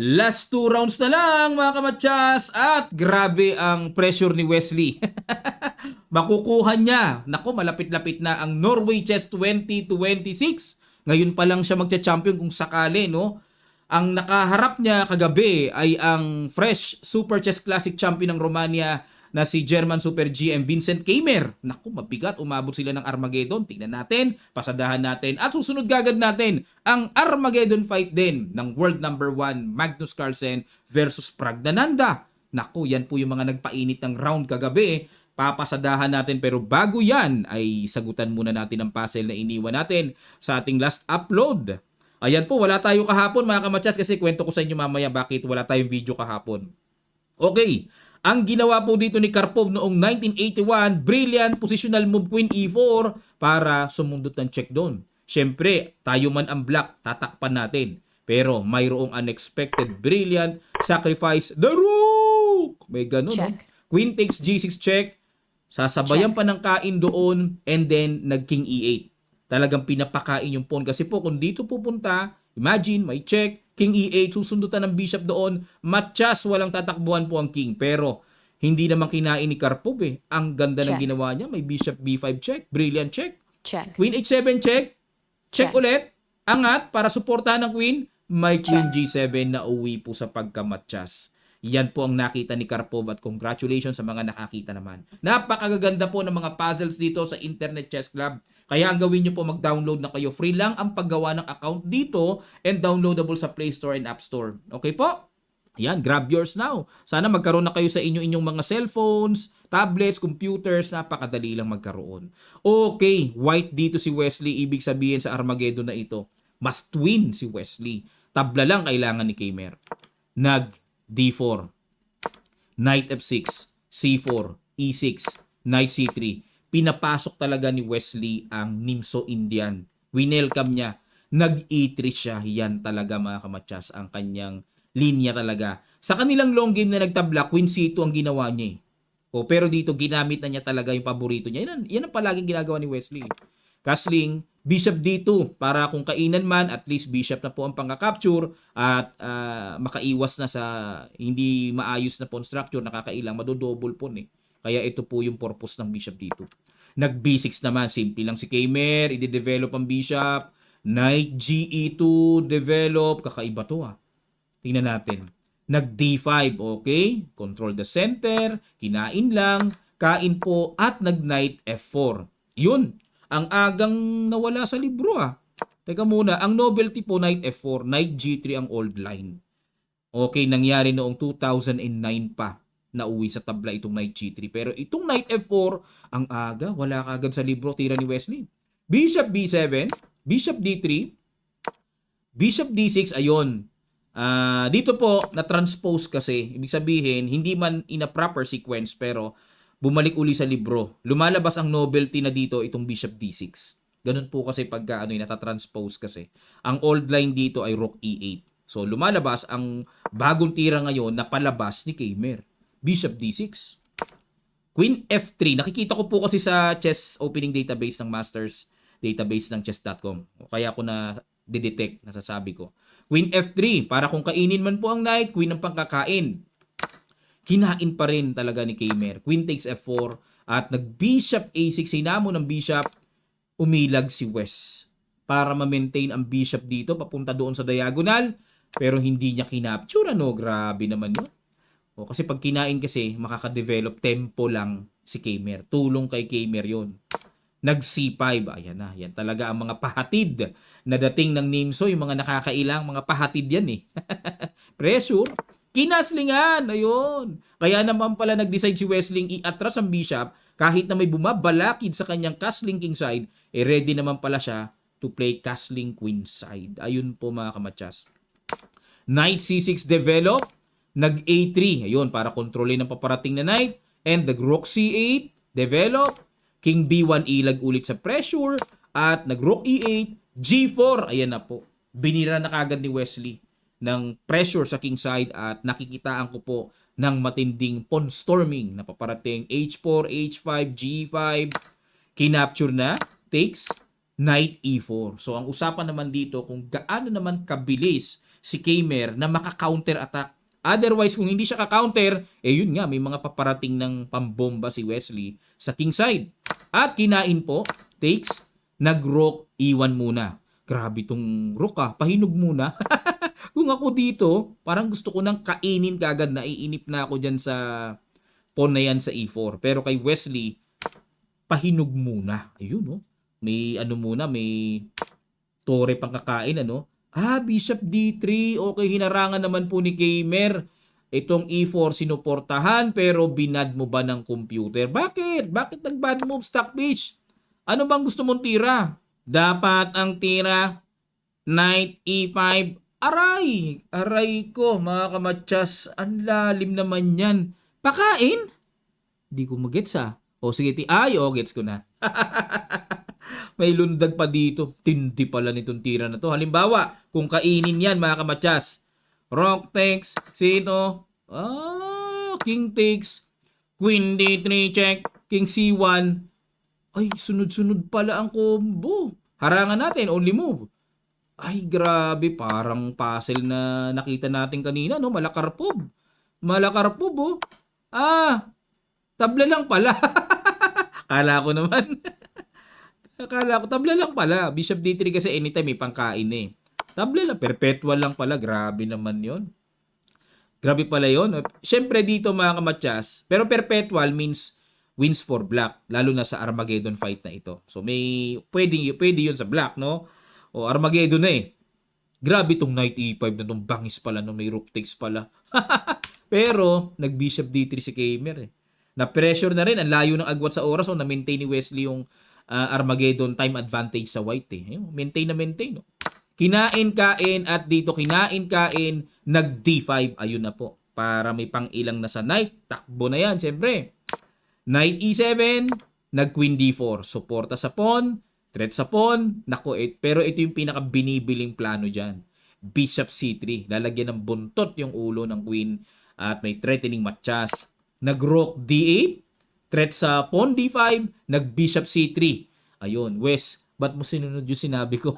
Last 2 rounds na lang mga kamatsas at grabe ang pressure ni Wesley. Makukuha niya. Nako, malapit-lapit na ang Norway Chess 2026. Ngayon pa lang siya magcha-champion kung sakali, no? Ang nakaharap niya kagabi ay ang fresh Super Chess Classic champion ng Romania na si German Super GM Vincent Keimer. Naku, mabigat. Umabot sila ng Armageddon. Tingnan natin, pasadahan natin. At susunod gagad natin ang Armageddon fight din ng world number 1 Magnus Carlsen versus Praggnanandhaa. Naku, yan po yung mga nagpainit ng round kagabi. Papasadahan natin, pero bago yan ay sagutan muna natin ang puzzle na iniwan natin sa ating last upload. Ayan po, wala tayo kahapon mga kamatsas kasi kwento ko sa inyo mamaya bakit wala tayong video kahapon. Okay, ang ginawa po dito ni Karpov noong 1981, brilliant positional move Queen E4 para sumundot ng check doon. Siyempre, tayo man ang black, tatakpan natin. Pero mayroong unexpected brilliant sacrifice, the rook! May ganun, no? Queen takes G6 check, sasabayan pa ng kain doon, and then nag-King E8. Talagang pinapakain yung pawn kasi po kung dito pupunta, imagine may check, King E8, susundutan ng bishop doon, matchas, walang tatakbuhan po ang king. Pero hindi naman kinain ni Karpov eh. Ang ganda ng ginawa niya, may bishop B5 check, brilliant check. Queen H7 check, check ulit, angat para suportahan ng queen, may Queen G7 na uwi po sa pagkamatchas. Yan po ang nakita ni Karpov at congratulations sa mga nakakita naman. Napakaganda po ng mga puzzles dito sa Internet Chess Club. Kaya ang gawin nyo po, mag-download na kayo. Free lang ang paggawa ng account dito and downloadable sa Play Store and App Store. Okay po? Yan, grab yours now. Sana magkaroon na kayo sa inyong mga cellphones, tablets, computers. Napakadali lang magkaroon. Okay, white dito si Wesley. Ibig sabihin sa Armageddon na ito, must win si Wesley. Tabla lang kailangan ni Keimer. Nag D4, Knight F6, C4, E6, Knight C3. Pinapasok talaga ni Wesley ang Nimso Indian. Winelcome niya. Nag-E3 siya. Yan talaga mga kamatsas ang kanyang linya talaga. Sa kanilang long game na nagtabla, Queen C2 ang ginawa niya eh. Pero dito ginamit na niya talaga yung paborito niya. Yan ang palaging ginagawa ni Wesley. Castling, Bishop D2 para kung kainan man at least bishop na po ang pangka-capture at makaiwas na sa hindi maayos na pawn structure, nakakailang madodouble pawn eh. Kaya ito po yung purpose ng bishop D2. Nag B6 naman, simple lang si Keimer, i-develop ang bishop, Knight GE2 develop, kakaiba to ah. Tingnan natin. Nag D5, okay? Control the center, kinain lang, kain po at nag Knight F4. Yun. Ang agang nawala sa libro ah. Teka muna, ang novelty po Knight F4, Knight G3 ang old line. Okay, nangyari noong 2009 pa na uwi sa tabla itong Knight G3. Pero itong Knight F4, ang aga, wala kagad sa libro, tira ni Wesley. Bishop B7, Bishop D3, Bishop D6, ayun. Dito po, na-transpose kasi. Ibig sabihin, hindi man in a proper sequence, pero bumalik uli sa libro. Lumalabas ang novelty na dito itong Bishop D6. Ganun po kasi pagka natatranspose kasi. Ang old line dito ay Rook E8. So lumalabas ang bagong tira ngayon na palabas ni Keimer. Bishop D6. Queen F3. Nakikita ko po kasi sa chess opening database ng Masters database ng chess.com. Kaya ko na detect, nasasabi ko. Queen F3. Para kung kainin man po ang knight, queen ang pangkakain. Kinain pa rin talaga ni Keimer. Queen takes F4 at nag-bishop A6. Hinamo ng bishop, umilag si West para ma-maintain ang bishop dito papunta doon sa diagonal, pero hindi niya kinapture. Grabe naman yun. Kasi pag kinain kasi, makaka-develop tempo lang si Keimer. Tulong kay Keimer yun. Nag-C5. Ayan na. Yan talaga ang mga pahatid na dating ng Nimso. Yung mga nakakailang, mga pahatid yan eh. Pressure. Kinaslingan, ayun. Kaya naman pala nag-decide si Wesley i-atras ang bishop kahit na may bumabalakid sa kanyang castling king side, ready naman pala siya to play castling queen side. Ayun po mga kamatsas. Knight C6 develop, nag A3, ayun, para kontrolin ang paparating na knight, and nag Rook C8 develop, King B1 ilag ulit sa pressure, at nag Rook E8, G4, ayan na po. Binira na kagad ni Wesley ng pressure sa king side at nakikitaan ko po ng matinding pawn storming na paparating. H4, H5, G5, kinapture na, takes, Knight E4. So ang usapan naman dito kung gaano naman kabilis si Kmer na maka-counter attack. Otherwise, kung hindi siya ka-counter, yun nga, may mga paparating ng pambomba si Wesley sa king side. At kinain po, takes, nag-rook, iwan muna. Grabe tong rook pahinog muna. Kung ako dito, parang gusto ko nang kainin kagad, naiinip na ako dyan sa pawn na yan sa e4. Pero kay Wesley, pahinog muna. Ayun, no? May ano muna, may tore pang kakain, ano? Bishop D3. Okay, hinarangan naman po ni Kmer. Itong E4 sinuportahan pero binad mo ba ng computer? Bakit? Bakit nag-bad move, Stockfish? Ano bang gusto mong tira? Dapat ang tira, Knight E5. Aray! Aray ko, mga kamatsas. Ang lalim naman yan. Pakain? Di ko magets O sige, gets ko na. May lundag pa dito. Tindi pala nitong tira na to. Halimbawa, kung kainin yan mga kamatsas. Rook takes, sino? King takes, Queen D3 check, King C1. Ay, sunod-sunod pala ang combo. Harangan natin, only move. Ay, grabe. Parang puzzle na nakita natin kanina, no? Malakarpob. Malakarpob, oh. Tabla lang pala. Akala ko naman. Akala ko, tabla lang pala. Bishop D3 kasi anytime may pangkain eh. Tabla lang, perpetual lang pala. Grabe naman yon. Grabe pala yon. Siyempre dito mga kamatsas, pero perpetual means wins for black. Lalo na sa Armageddon fight na ito. So may, pwede yun sa black, no? O Armageddon na eh. Grabe tong Knight E5 na tong bangis pala, no? May rook takes pala. Pero, nag-Bishop D3 si Kmer eh. Na-pressure na rin. Ang layo ng agwat sa oras. So, na-maintain ni Wesley yung Armageddon time advantage sa white eh. Maintain na maintain. No? Kinain-kain at dito kinain-kain, nag-D5. Ayun na po. Para may pang-ilang na sa knight. Takbo na yan, syempre. Knight E7, nag-Queen D4. Suporta sa pawn, threat sa pawn. Nako, pero ito yung pinaka-binibiling plano dyan. Bishop C3. Lalagyan ng buntot yung ulo ng queen at may threatening matchas. Nag-rook D8, threat sa pawn D5, nag-bishop C3. Ayun, Wes, ba't mo sinunod yung sinabi ko?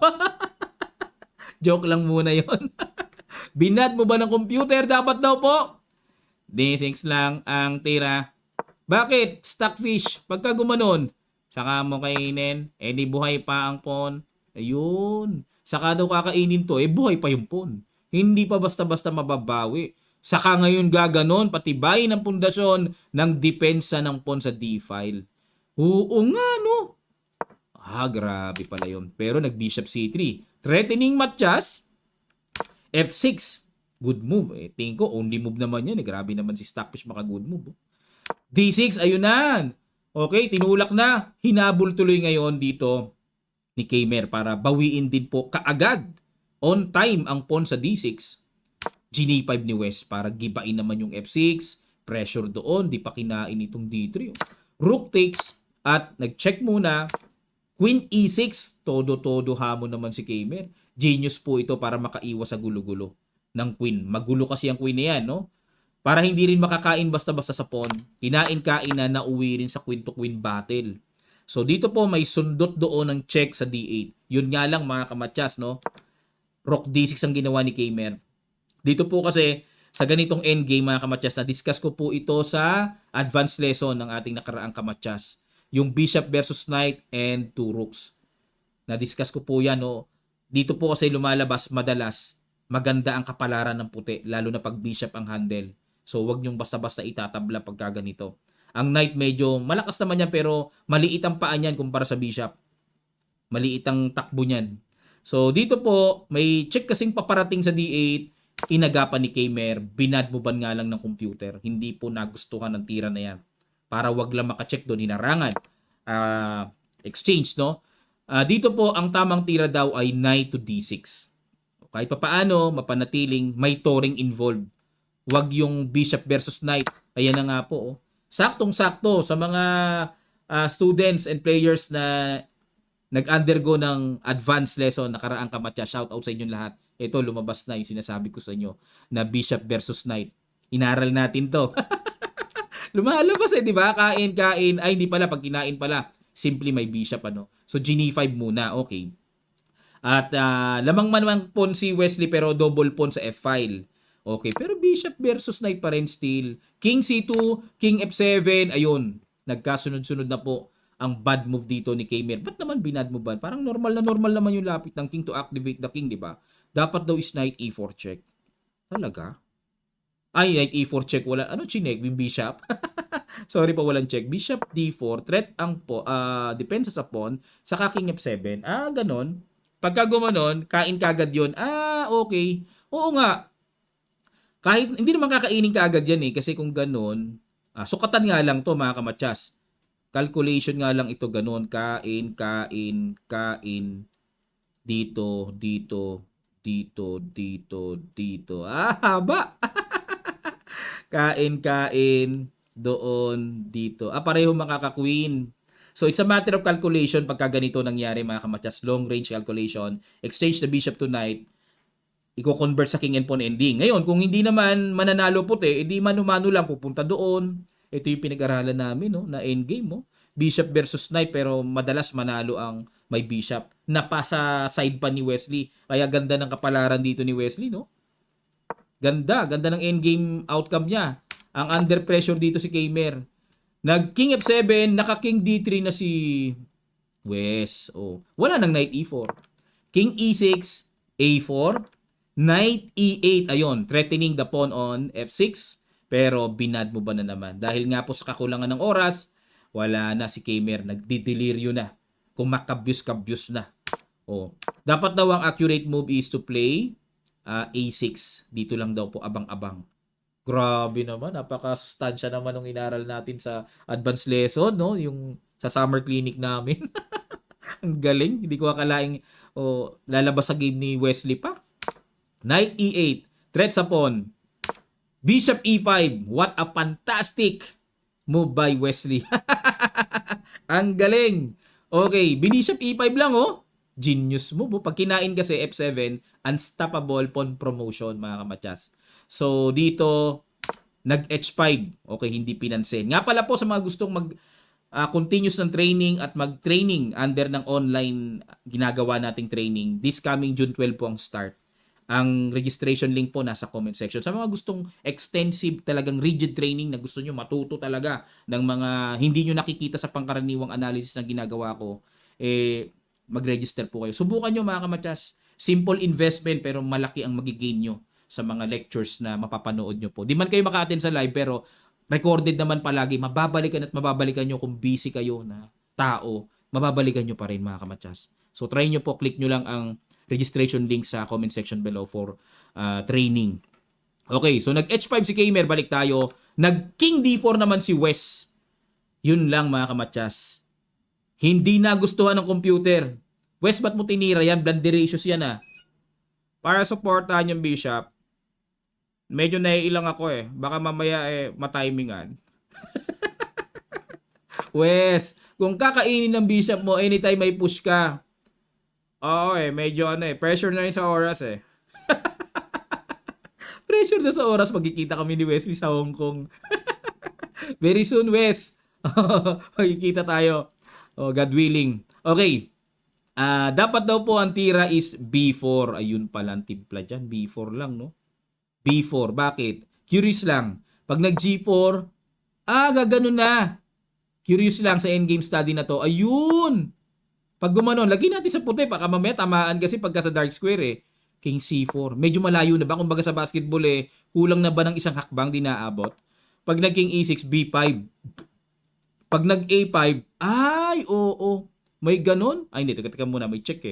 Joke lang muna yon. Binad mo ba ng computer? Dapat daw po. D6 lang ang tira. Bakit? Stockfish, pagka gumanon, saka mo kainin, di buhay pa ang pawn. Ayun. Saka daw kakainin to, buhay pa yung pawn. Hindi pa basta-basta mababawi. Saka ngayon gaganon, patibay ng pundasyon ng depensa ng pawn sa D-file. Oo nga, no? Grabe pala yun. Pero nag-bishop C3. Threatening matchas. F6. Good move. Tingin ko, only move naman yan. Grabe naman si Stockfish maka-good move. D6, ayun na. Okay, tinulak na. Hinabol tuloy ngayon dito ni Kmer para bawiin din po kaagad on time ang pawn sa D6. G5 ni West para gibain naman yung F6. Pressure doon. Di pa kinain itong D3. Rook takes at nag-check muna. Queen E6. Todo-todo hamon naman si Kmer. Genius po ito para makaiwas sa gulo-gulo ng queen. Magulo kasi ang queen na yan, no? Para hindi rin makakain basta-basta sa pawn. Kinain-kain na nauwi rin sa queen-to-queen battle. So dito po may sundot doon ng check sa D8. Yun nga lang mga kamatsas, no? Rook D6 ang ginawa ni Kmer. Dito po kasi sa ganitong endgame mga kamatsas, na-discuss ko po ito sa advanced lesson ng ating nakaraang kamatsas. Yung bishop versus knight and two rooks. Na-discuss ko po yan. No? Dito po kasi lumalabas madalas maganda ang kapalaran ng puti, lalo na pag bishop ang handle. So wag niyong basta-basta itatabla pagka ganito. Ang knight medyo malakas naman yan pero maliit ang paa niyan kumpara sa bishop. Maliit ang takbo niyan. So dito po may check kasing paparating sa D8. Inagapan ni Kmer, binad mo ba nga lang ng computer? Hindi po nagustuhan ng tira na yan. Para wag lang makacheck doon, hinarangan. Exchange, no? Dito po, ang tamang tira daw ay knight to D6. Kahit papaano, mapanatiling may touring involved. Wag yung bishop versus knight. Ayan na nga po. Oh. Saktong-sakto sa mga students and players na nag-undergo ng advanced lesson, nakaraang kamatya. Shout out sa inyong lahat. Ito, lumabas na yung sinasabi ko sa inyo na bishop versus knight. Inaral natin to. Lumalabas di ba? Kain. Ay, hindi pala. Pag kinain pala, simply may bishop, ano. So, G5 muna. Okay. At lamang man ang pawn si Wesley pero double pawn sa F-file. Okay, pero bishop versus knight pa rin still. King C2, King F7, ayun. Nagkasunod-sunod na po ang bad move dito ni Kmer. Ba't naman binad move ba? Parang normal naman yung lapit ng king to activate the king, di ba? Dapat daw is knight E4 check. Talaga? Ay, knight E4 check. Wala. Ano chinek? Yung bishop? Sorry pa, walang check. Bishop D4, threat ang depensa sa pawn, saka king F7. Ganon. Pagka gumanon, kain kagad yun. Okay. Oo nga. Kahit, hindi naman kakainin kaagad yan kasi kung ganon, sukatan nga lang to mga kamatsas. Calculation nga lang ito ganon. Kain. Dito. Haba. kain. Doon, dito. Pareho makaka-queen. So, it's a matter of calculation pagka ganito nangyari mga kamatsas. Long range calculation. Exchange the bishop to knight. Iko-convert sa king and pawn ending. Ngayon, kung hindi naman mananalo puti, edi mano-mano lang pupunta doon. Ito yung pinag-aralan namin, no, na endgame, mo. Bishop versus knight, pero madalas manalo ang may bishop. Napasa side pa ni Wesley. Kaya ganda ng kapalaran dito ni Wesley, no? Ganda ng endgame outcome niya. Ang under pressure dito si Kmer. Nag king F7, naka king D3 na si Wes. Wala nang knight E4. King E6, A4, knight E8. Ayun, threatening the pawn on F6. Pero binad mo ba na naman? Dahil nga po sa kakulangan ng oras, wala na si Kmer. Nagdideliryo na. Kumakabyus-kabyus na. Dapat daw ang accurate move is to play A6. Dito lang daw po abang-abang. Grabe naman, napaka-sustansya naman ng inaral natin sa advanced lesson, no? Yung sa summer clinic namin. Ang galing, hindi ko akalaing lalabas sa game ni Wesley pa. Knight E8, threat sa pawn. Bishop E5, what a fantastic move by Wesley. Ang galing. Okay, Bishop E5 lang, Genius move. Pag kinain kasi F7, unstoppable pawn promotion, mga kamatsas. So, dito, nag-H5. Okay, hindi pinansin. Nga pala po sa mga gustong continuous ng training at mag-training under ng online ginagawa nating training, this coming June 12 po ang start. Ang registration link po nasa comment section. Sa mga gustong extensive talagang rigid training na gusto nyo matuto talaga ng mga hindi nyo nakikita sa pangkaraniwang analysis na ginagawa ko, mag-register po kayo. Subukan nyo mga kamatsas. Simple investment pero malaki ang magigain nyo sa mga lectures na mapapanood nyo po. Di man kayo maka-attend sa live pero recorded naman palagi. Mababalikan nyo kung busy kayo na tao. Mababalikan nyo pa rin mga kamatsas. So try nyo po, click nyo lang ang registration link sa comment section below for training. Okay, so nag-H5 si Kmer, balik tayo. Nag-King D4 naman si Wes. Yun lang mga kamatsas. Hindi nagustuhan ng computer. Wes, ba't mo tinira yan? Blanderacious yan Para supportahan yung bishop, medyo naiilang ako baka mamaya matimingan. Wes, kung kakainin ng bishop mo anytime may push ka, medyo pressure na rin sa oras Pressure na sa oras, magkikita kami ni Wesley sa Hong Kong. Very soon, Wes. Magkikita tayo. God willing. Okay. Dapat daw po ang tira is B4. Ayun pala ang timpla dyan. B4 lang, no? B4. Bakit? Curious lang. Pag nag-G4, gaganon na. Curious lang sa endgame study na to. Ayun! Pag gumanon, lagyan natin sa puti. Baka mamaya tamaan kasi pagka sa dark square King C4. Medyo malayo na ba? Kung baga sa basketball kulang na ba ng isang hakbang di naabot? Pag nag-King E6, B5. Pag nag-A5, oo. May ganon? Hindi. Teka muna. May check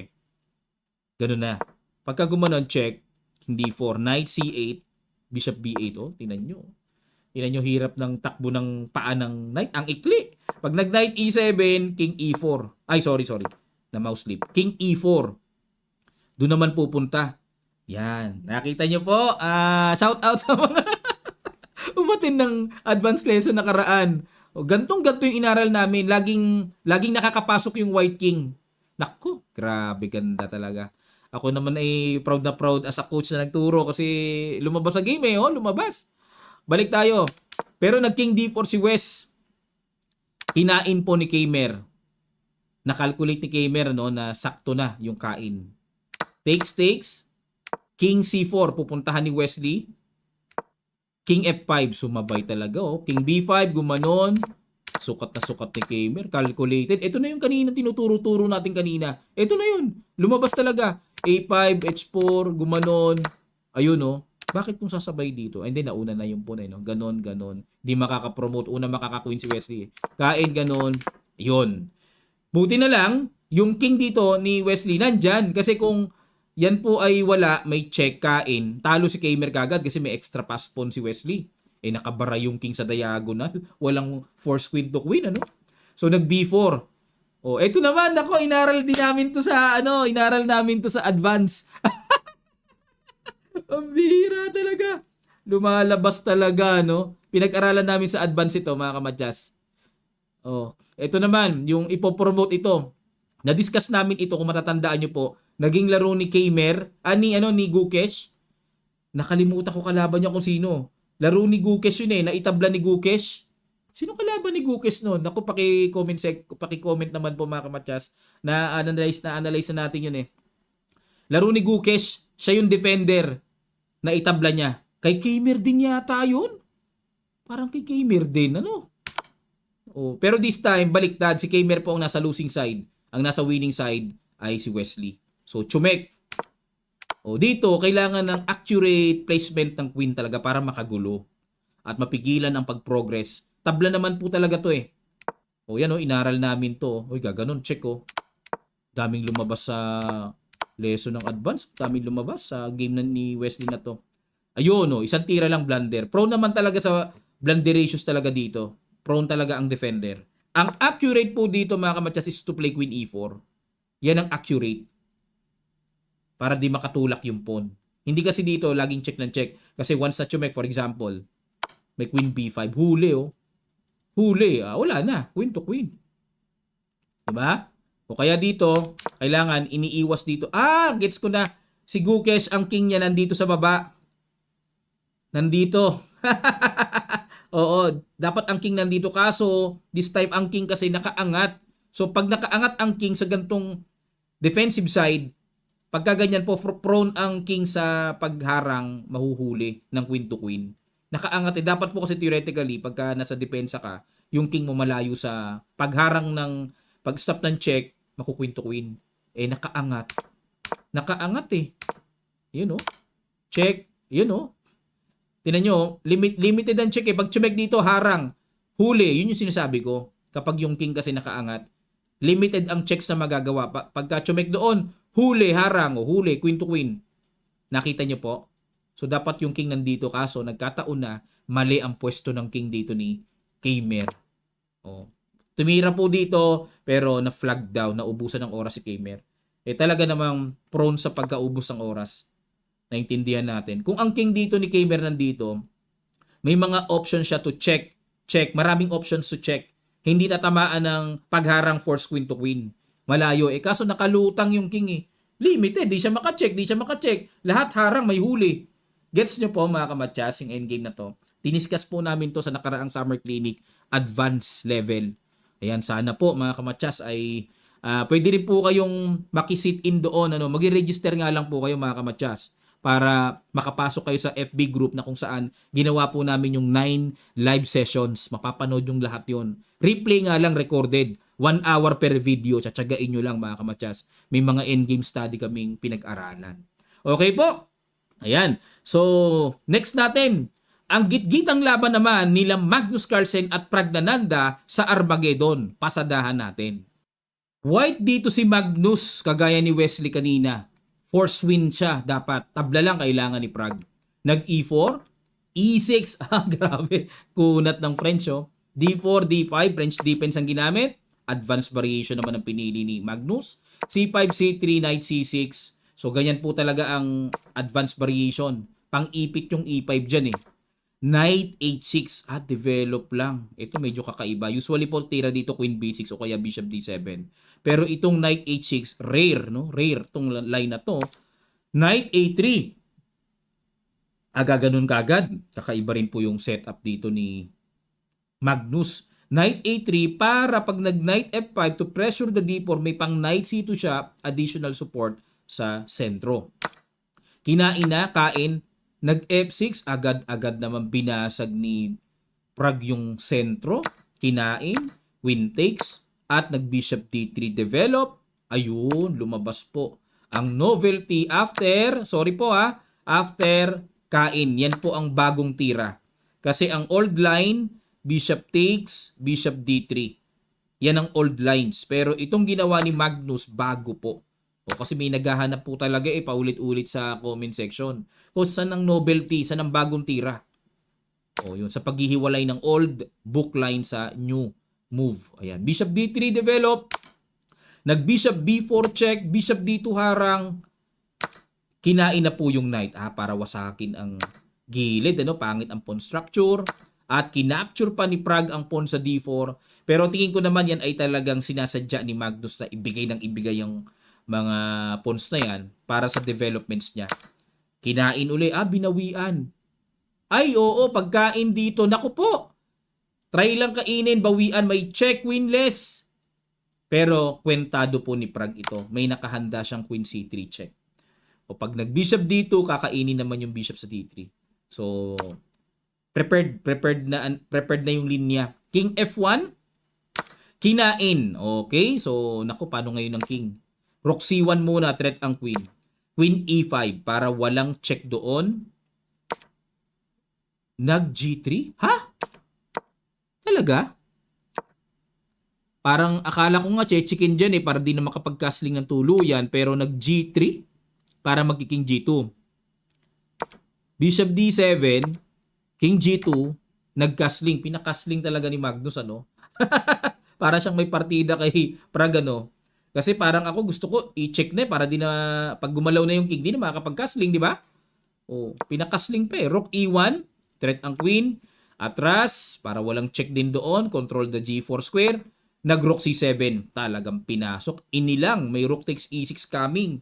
Ganon na. Pagka gumanon, check. Hindi 4. Knight C8. Bishop B8. Tingnan nyo. Tingnan nyo hirap ng takbo ng paa ng knight. Ang ikli. Pag nag-knight E7, King E4. Sorry. Na mouse flip. King E4. Doon naman pupunta. Yan. Nakita nyo po. Shout out sa mga umatin ng advanced lesson nakaraan. Gantong-ganto yung inaral namin. Laging nakakapasok yung White King. Naku, grabe ganda talaga. Ako naman ay proud na proud as a coach na nagturo kasi lumabas sa game lumabas. Balik tayo. Pero nag-King D4 si Wes. Kinain po ni Kmer. Nakalculate ni Kmer na sakto na yung kain. Takes. King C4, pupuntahan ni Wesley. King F5, sumabay talaga oh. King B5, gumanon. Sukat na sukat ni Kamer. Calculated. Ito na yung kanina tinuturo-turo natin kanina. Ito na yun. Lumabas talaga. A5, H4, gumanon. Ayun oh. Bakit kung sasabay dito? Hindi, nauna na yung punay. No? Ganon. Di makaka-promote. Una makaka-queen si Wesley. Kain, ganon. Yun. Buti na lang, yung king dito ni Wesley nandyan. Kasi kung yan po ay wala, may check, kain, talo si Kamer kagad kasi may extra pass pawn si Wesley. Nakabara yung king sa diagonal. Walang force queen to queen, ano? So, nag B4. Eto naman, ako, inaral namin to sa advance. Ang bihira talaga. Lumalabas talaga, no? Pinag-aralan namin sa advance ito, mga kamadyas. Ito naman, yung ipopromote ito. Na-discuss namin ito, kung matatandaan nyo po. Naging laro ni Kamer, ni Gukesh. Nakalimutan ko kalaban niya kung sino. Laro ni Gukesh yun naitabla ni Gukesh. Sino kalaban ni Gukesh noon? Naku, paki-comment naman po mga kamadyas. Na-analyze na natin yun Laro ni Gukesh, siya yung defender na itabla niya. Kay Kamer din yata yun. Parang kay Kamer din, ano? Pero this time, baliktad. Si Kamer po ang nasa losing side. Ang nasa winning side ay si Wesley. So, Chumek. Dito, kailangan ng accurate placement ng queen talaga para makagulo at mapigilan ang pag-progress. Tabla naman po talaga to yan inaral namin to. Gaganon, check Daming lumabas sa lesson ng advance. Daming lumabas sa game ni Wesley na to. Ayun, isang tira lang blunder. Prone naman talaga sa blunder ratios talaga dito. Prone talaga ang defender. Ang accurate po dito mga kamadyas is to play queen e4. Yan ang accurate. Para di makatulak yung pawn. Hindi kasi dito laging check ng check. Kasi once na Chumek, for example, may queen b5. Huli Huli. Wala na. Queen to queen. Diba? Kaya dito, kailangan iniiwas dito. Gets ko na. Si Gukesh, ang king niya nandito sa baba. Nandito. Dapat ang king nandito. Kaso, this time ang king kasi nakaangat. So, pag nakaangat ang king sa gantong defensive side, pagka ganyan po, prone ang king sa pagharang, mahuhuli ng queen to queen. Nakaangat Dapat po kasi theoretically, pagka nasa depensa ka, yung king mo malayo sa pagharang ng, pag-stop ng check, maku-queen to queen. Nakaangat. Nakaangat Yun Check. Yun Tinan nyo, limited ang check Pag chumek dito, harang. Huli. Yun yung sinasabi ko. Kapag yung king kasi nakaangat, limited ang checks na magagawa. Pagka chumek doon, huli, harang, huli, queen to queen. Nakita nyo po? So, dapat yung king nandito. Kaso, nagkataon na mali ang pwesto ng king dito ni Kamer. Tumira po dito, pero na-flag down, naubusan ng oras si Kamer. Talaga namang prone sa pagkaubos ng oras. Naintindihan natin. Kung ang king dito ni Kamer nandito, may mga options siya to check. Maraming options to check. Hindi tatamaan ng pagharang force queen to queen. Malayo kaso nakalutang yung king Limited, di siya makacheck. Lahat harang, may huli. Gets nyo po mga kamadyas, yung endgame na to. Tiniskas po namin to sa nakaraang summer clinic, advanced level. Ayan, sana po mga kamadyas ay pwede rin po kayong makisit in doon. Mag-register nga lang po kayo mga kamadyas para makapasok kayo sa FB group na kung saan ginawa po namin yung 9 live sessions. Mapapanood yung lahat yon. Replay nga lang recorded. 1 hour per video. Tsatsagain nyo lang mga kamadyas. May mga endgame study kaming pinag-aralan. Okay po? Ayan. So, next natin. Ang gitgitang laban naman nila Magnus Carlsen at Praggnanandhaa sa Armageddon. Pasadahan natin. White dito si Magnus, kagaya ni Wesley kanina. Force win siya dapat. Tabla lang kailangan ni Prag. Nag E4, E6. Grabe. Kunat ng French D4, D5, French defense ang ginamit. Advanced variation naman ang pinili ni Magnus. C5, C3, Knight C6. So, ganyan po talaga ang advanced variation. Pang-ipit yung E5 dyan Knight H6. Develop lang. Ito medyo kakaiba. Usually po tira dito Queen B6 o kaya Bishop D7. Pero itong Knight H6, rare, Rare itong line na to. Knight A3. Gaganon kagad. Kakaiba rin po yung setup dito ni Magnus. Knight A3 para pag nag-Knight F5 to pressure the D4, may pang Knight C2 siya, additional support sa sentro. Kinain na, kain, nag F6, agad-agad naman binasag ni Prague yung sentro, kinain, queen takes, at nag bishop d3 develop. Ayun, lumabas po ang novelty after, after kain. Yan po ang bagong tira. Kasi ang old line, bishop takes, bishop d3. Yan ang old lines. Pero itong ginawa ni Magnus, bago po. O, kasi may naghahanap po talaga paulit-ulit sa comment section. Kung saan ang novelty, saan ang bagong tira. O, yun, sa paghihiwalay ng old book line sa new move. Ayan, bishop d3 develop. Nag-bishop b4 check, bishop d2 harang. Kinain na po yung knight para wasakin ang gilid, pangit ang pawn structure. At kinapture pa ni Prague ang pawn sa d4. Pero tingin ko naman yan ay talagang sinasadya ni Magnus na ibigay ng ibigay yung mga pawns na yan para sa developments niya. Kinain uli, binawian. Ay, oo, pagkain dito. Naku po, try lang kainin, bawian, may check, winless. Pero kwentado po ni Prague ito. May nakahanda siyang queen c3 check. O pag nag-bishop d2, kakainin naman yung bishop sa d3. So, prepared na yung linya. King f1, kinain. Okay, so naku, paano ngayon ng king? Rook c1 muna, threat ang queen. Queen e5 para walang check doon. Nag g3? Ha? Talaga? Parang akala ko nga chichikin dyan para di na makapag-castling ng tuluyan, pero nag g3 para magkiking g2. Bishop d7, king g2, nag-castling. Pinakastling talaga ni Magnus, Para siyang may partida kay Prague, Kasi parang ako gusto ko i-check na para di na pag gumalaw na yung king, di na makakapag-castling, di ba? Oh, pinakastling pa Rook e1, threat ang queen. Atras, para walang check din doon, control the g4 square. Nag-rook c7, talagang pinasok. Inilang, may rook takes e6 coming.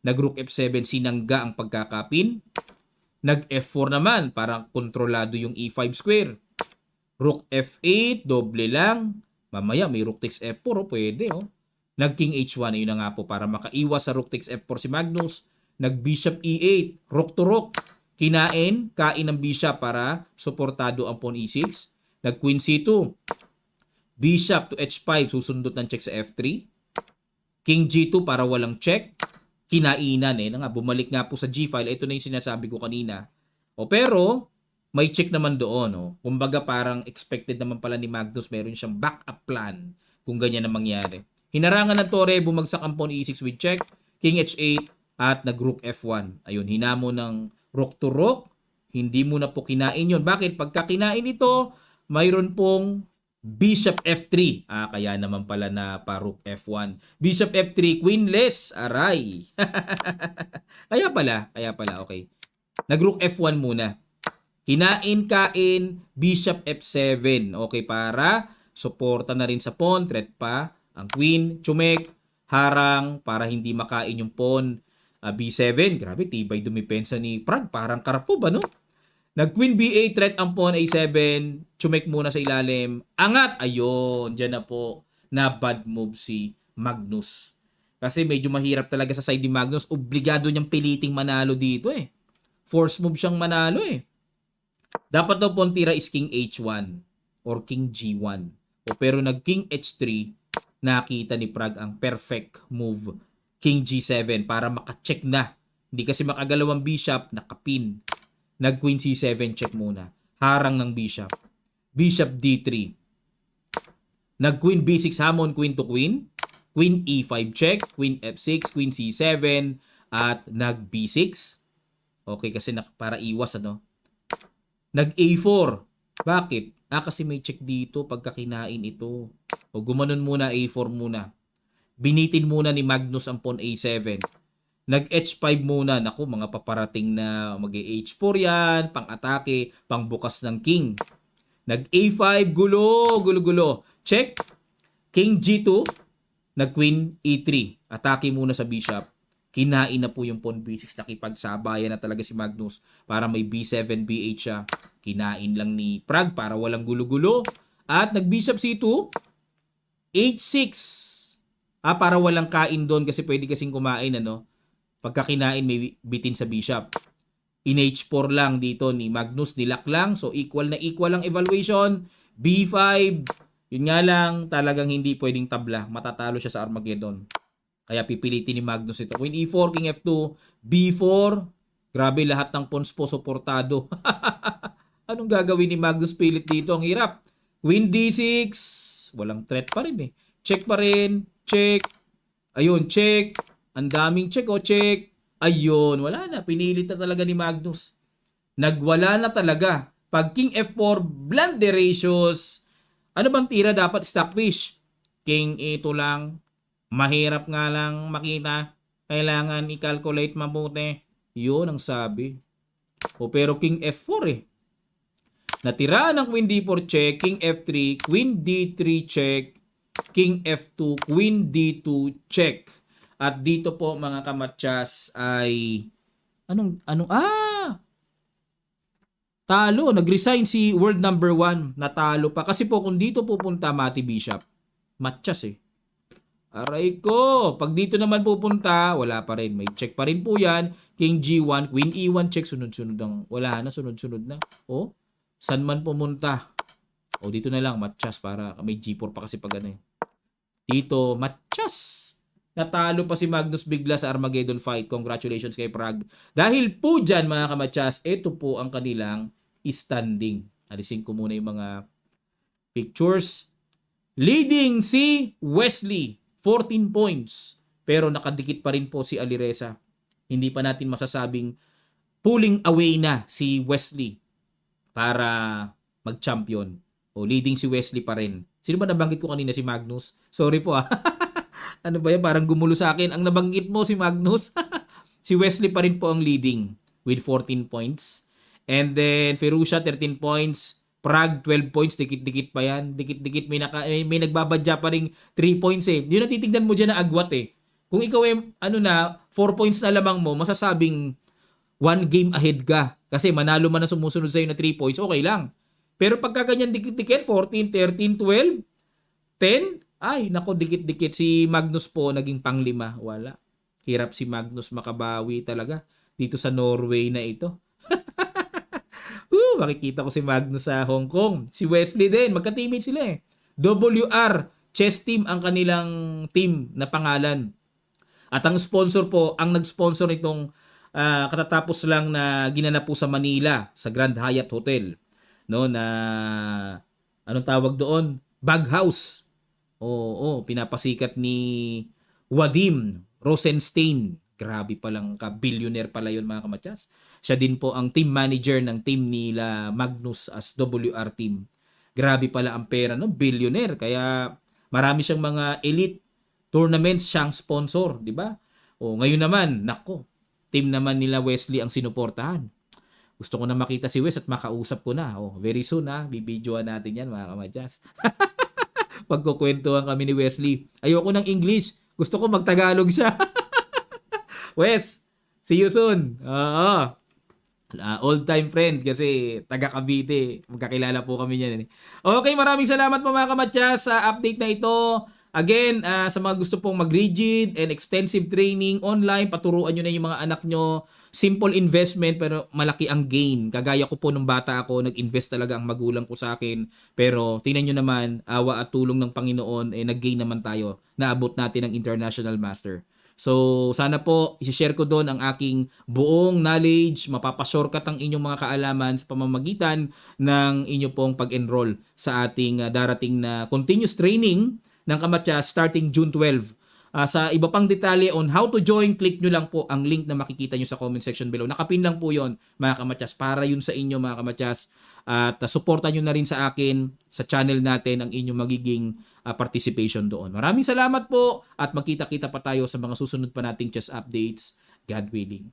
Nag-rook f7, sinangga ang pagkakapin. Nag-f4 naman, para kontrolado yung e5 square. Rook f8, doble lang. Mamaya may rook takes f4, pwede, Nag-king h1, ayun na nga po, para makaiwas sa rook takes f4 si Magnus. Nag-bishop e8, rook to rook. Kain ng bishop para suportado ang pawn e6. Nag-queen c2. Bishop to h5, susundot ng check sa f3. King g2 para walang check. Kinainan bumalik nga po sa g-file. Ito na yung sinasabi ko kanina. Pero may check naman doon. Kumbaga parang expected naman pala ni Magnus, meron siyang backup plan kung ganyan na mangyari. Hinarangan ng tore, bumagsak ang pawn e6 with check. King h8 at nag-rook f1. Ayun, hinamo ng rook to rook. Hindi mo na po kinain yun. Bakit? Pagka kinain ito, mayroon pong bishop f3. Kaya naman pala na pa rook f1. Bishop f3, queenless. Aray. Kaya pala, okay. Nag-rook f1 muna. Kinain, bishop f7. Okay, para suporta na rin sa pawn, threat pa ang queen, chumek, harang para hindi makain yung pawn. B7, grabe, tibay dumipensa ni Prague. Parang Karpov, Nag-queen b8, threat ang pawn a7, chumek muna sa ilalim. Angat, ayun, dyan na po na bad move si Magnus. Kasi medyo mahirap talaga sa side ni Magnus. Obligado niyang piliting manalo dito Force move siyang manalo Dapat daw pawn tira is king h1 or king g1. Pero nag-king h3, nakita ni Prague ang perfect move. King g7 para maka-check na. Hindi kasi makagalaw ang bishop, nakapin. Nag-queen c7 check muna. Harang ng bishop. Bishop d3. Nag-queen b6 hamon, queen to queen. Queen e5 check. Queen f6, queen c7. At nag-b6. Okay, kasi para iwas, Nag-a4. Bakit? Kasi may check dito pagka kinain ito. O gumanon muna, a4 muna. Binitin muna ni Magnus ang pawn a7. Nag-h5 muna. Naku, mga paparating na mag-h4 yan. Pang-atake, pang-bukas ng king. Nag-a5, gulo. Check. King g2. Nag-queen e3. Atake muna sa bishop. Kinain na po yung pawn b6. Nakipagsabayan na talaga si Magnus para may b7, b8 siya. Kinain lang ni Prague para walang gulo-gulo. At nag-bishop c2. h6. Para walang kain doon kasi pwede kasing kumain, Pagka kinain, may bitin sa bishop. In H4 lang dito ni Magnus, nilak lang. So, equal na equal ang evaluation. B5. Yun nga lang, talagang hindi pwedeng tabla. Matatalo siya sa Armageddon. Kaya pipilitin ni Magnus ito. Queen E4, King F2, B4. Grabe, lahat ng pawns po suportado. Anong gagawin ni Magnus Pilit dito? Ang hirap. Queen D6. Walang threat pa rin eh. Check pa rin. Check. Ayun, check. Ang daming check o check. Ayun, wala na. Pinilit na talaga ni Magnus. Nagwala na talaga. Pag King F4, blunderacious. Ano bang tira dapat stockfish? King ito lang. Mahirap nga lang makita. Kailangan i-calculate mabuti. Yun ang sabi. O pero King F4 eh. Natira ng Queen D4 check, King F3, Queen D3 check, King F2, Queen D2 check. At dito po mga kamatsas ay talo, nag-resign si world number 1, natalo pa. Kasi po kung dito pupunta Mati Bishop, matchas eh. Aray ko, pag dito naman pupunta, wala pa rin. May check pa rin po yan. King G1, Queen E1 check, sunod-sunod ang, wala na, sunod-sunod na. O, saan man pumunta? O, dito na lang, matchas para may G4 pa kasi pag ano eh. Dito, matchas. Natalo pa si Magnus bigla sa Armageddon fight. Congratulations kay Prague. Dahil po dyan mga kamatsas, ito po ang kanilang standing. Alisin ko muna yung mga pictures. Leading si Wesley, 14 points. Pero nakadikit pa rin po si Alireza. Hindi pa natin masasabing pulling away na si Wesley para mag-champion. O leading si Wesley pa rin. Sino ba nabanggit ko kanina? Si Magnus? Sorry po ah. Ano ba yan? Parang gumulo sa akin. Ang nabanggit mo si Magnus. Si Wesley pa rin po ang leading with 14 points. And then Ferruccia 13 points. Prague 12 points. Dikit-dikit pa yan. Dikit-dikit. May nagbabadya pa rin 3 points eh. Yun ang titignan mo dyan na agwat eh. Kung ikaw eh, 4 points na lamang mo, masasabing 1 game ahead ka. Kasi manalo man na sumusunod sa'yo na 3 points, okay lang. Pero pagka ganyan dikit-dikit, 14, 13, 12, 10, ay, nako, dikit-dikit. Si Magnus po, naging panglima. Wala. Hirap si Magnus makabawi talaga dito sa Norway na ito. Makikita ko si Magnus sa Hong Kong. Si Wesley din. Magka-teammate sila eh. WR Chess Team ang kanilang team na pangalan. At ang sponsor po, ang nag-sponsor nitong katatapos lang na ginanap po sa Manila, sa Grand Hyatt Hotel. No, na, anong tawag doon? Bag House. Oo, pinapasikat ni Wadim Rosenstein. Grabe palang ka-billionaire pala yun mga kamatsas. Siya din po ang team manager ng team nila Magnus as WR team. Grabe pala ang pera, no? Billionaire. Kaya marami siyang mga elite tournaments siyang sponsor, di ba? O ngayon naman, nako, team naman nila Wesley ang sinuportahan. Gusto ko na makita si Wes at makausap ko na. Oh, very soon ha, bibidyoan natin yan mga kamatsas. Pagkukwentuhan kami ni Wesley. Ayoko ng English. Gusto ko magtagalog siya. Wes, see you soon. Old time friend kasi taga Cavite. Magkakilala po kami niyan. Okay, maraming salamat po mga kamatsas sa update na ito. Again, sa mga gusto pong mag-rigid and extensive training online, paturuan nyo na yung mga anak nyo. Simple investment pero malaki ang gain. Kagaya ko po nung bata ako, nag-invest talaga ang magulang ko sa akin. Pero tingnan nyo naman, awa at tulong ng Panginoon, nag-gain naman tayo. Naabot natin ang International Master. So, sana po, isi-share ko doon ang aking buong knowledge, mapapashortcut ang inyong mga kaalaman sa pamamagitan ng inyo pong pag-enroll sa ating darating na continuous training ng Kamatsas starting June 12. Sa iba pang detalye on how to join, click nyo lang po ang link na makikita nyo sa comment section below. Nakapin lang po yon mga Kamatsas, para yun sa inyo mga Kamatsas. At supportan nyo na rin sa akin, sa channel natin, ang inyong magiging participation doon. Maraming salamat po at magkita-kita pa tayo sa mga susunod pa nating chess updates. God willing.